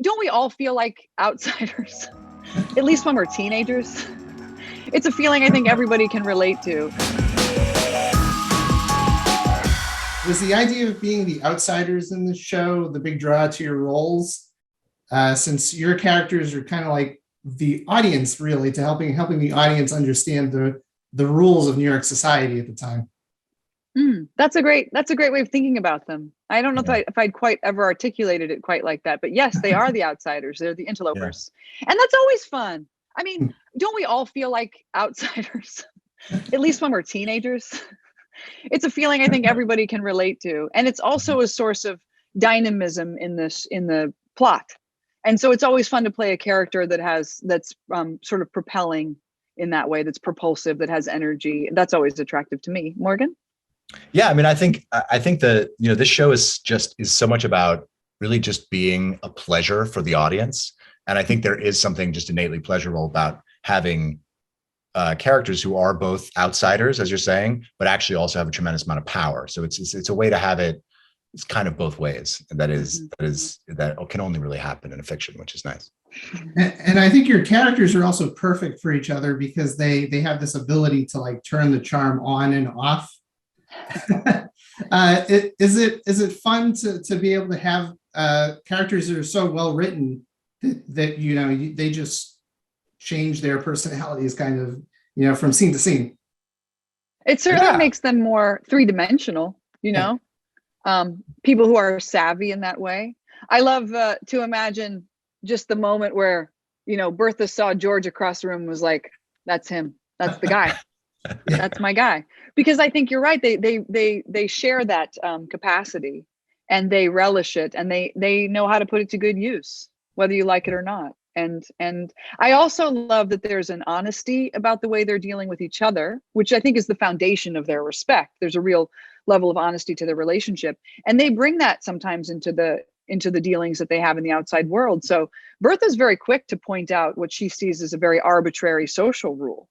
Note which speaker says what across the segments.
Speaker 1: don't we all feel like outsiders? At least when we're teenagers. It's a feeling I think everybody can relate to.
Speaker 2: Was the idea of being the outsiders in the show the big draw to your roles? Since your characters are kind of like the audience, really, to helping the audience understand the rules of New York society at the time.
Speaker 1: That's a great way of thinking about them. I don't know if I'd quite ever articulated it quite like that, but yes, they are the outsiders. They're the interlopers. Yeah. And that's always fun. I mean, don't we all feel like outsiders? At least when we're teenagers. It's a feeling I think everybody can relate to. And it's also a source of dynamism in the plot. And so it's always fun to play a character that's sort of propelling in that way, that's propulsive, that has energy. That's always attractive to me. Morgan?
Speaker 3: Yeah, I mean, I think that, this show is so much about really just being a pleasure for the audience. And I think there is something just innately pleasurable about having characters who are both outsiders, as you're saying, but actually also have a tremendous amount of power. So it's a way to have it. It's kind of both ways. And that can only really happen in a fiction, which is nice.
Speaker 2: And I think your characters are also perfect for each other because they have this ability to like turn the charm on and off. Is it fun to be able to have characters that are so well written that they just change their personalities kind of from scene to scene?
Speaker 1: It certainly makes them more three-dimensional, people who are savvy in that way. I love to imagine just the moment where Bertha saw George across the room and was like, that's him, that's the guy. That's my guy. Because I think you're right. They share that capacity and they relish it and they know how to put it to good use, whether you like it or not. And I also love that there's an honesty about the way they're dealing with each other, which I think is the foundation of their respect. There's a real level of honesty to their relationship. And they bring that sometimes into the dealings that they have in the outside world. So Bertha's very quick to point out what she sees as a very arbitrary social rule.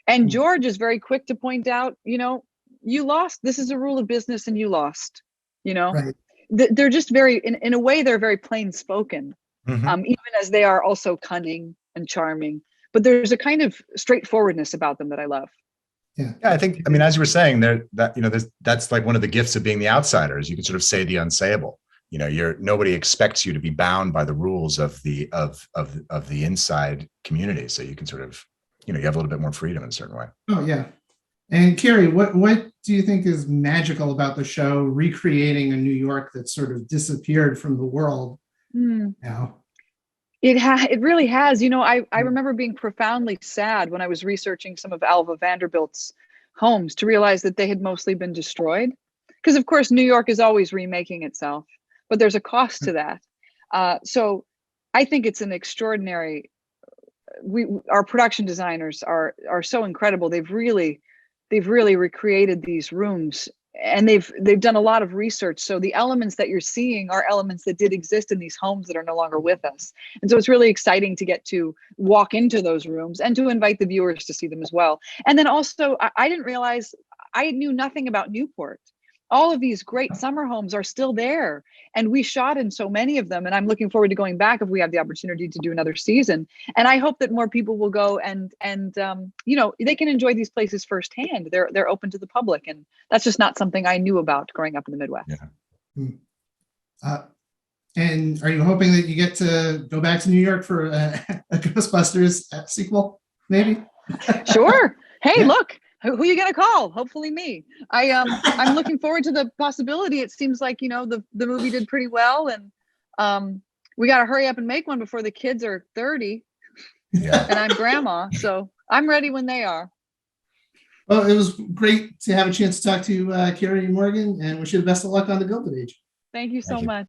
Speaker 1: And George is very quick to point out, you lost. This is a rule of business and you lost, Right. They're just very, in a way, they're very plain spoken, even as they are also cunning and charming. But there's a kind of straightforwardness about them that I love.
Speaker 3: Yeah, I think, as you were saying, that's like one of the gifts of being the outsiders. You can sort of say the unsayable. Nobody expects you to be bound by the rules of the inside community. So you can sort of, you have a little bit more freedom in a certain way.
Speaker 2: Oh yeah. And Carrie, what do you think is magical about the show recreating a New York that sort of disappeared from the world now?
Speaker 1: It really has. I remember being profoundly sad when I was researching some of Alva Vanderbilt's homes to realize that they had mostly been destroyed. Because of course, New York is always remaking itself, but there's a cost to that. So I think it's an extraordinary. Our production designers are so incredible. They've really recreated these rooms, and they've done a lot of research. So the elements that you're seeing are elements that did exist in these homes that are no longer with us. And so it's really exciting to get to walk into those rooms and to invite the viewers to see them as well. And then also, I didn't realize, I knew nothing about Newport. All of these great summer homes are still there, and we shot in so many of them. And I'm looking forward to going back if we have the opportunity to do another season. And I hope that more people will go and they can enjoy these places firsthand. They're open to the public, and that's just not something I knew about growing up in the Midwest.
Speaker 2: Yeah. And are you hoping that you get to go back to New York for a Ghostbusters sequel? Maybe.
Speaker 1: Sure. Hey, look. Who are you going to call? Hopefully me. I'm looking forward to the possibility. It seems like, the movie did pretty well, and we got to hurry up and make one before the kids are 30 and I'm grandma. So I'm ready when they are.
Speaker 2: Well, it was great to have a chance to talk to Carrie and Morgan, and wish you the best of luck on the Gilded Age.
Speaker 1: Thank you so much.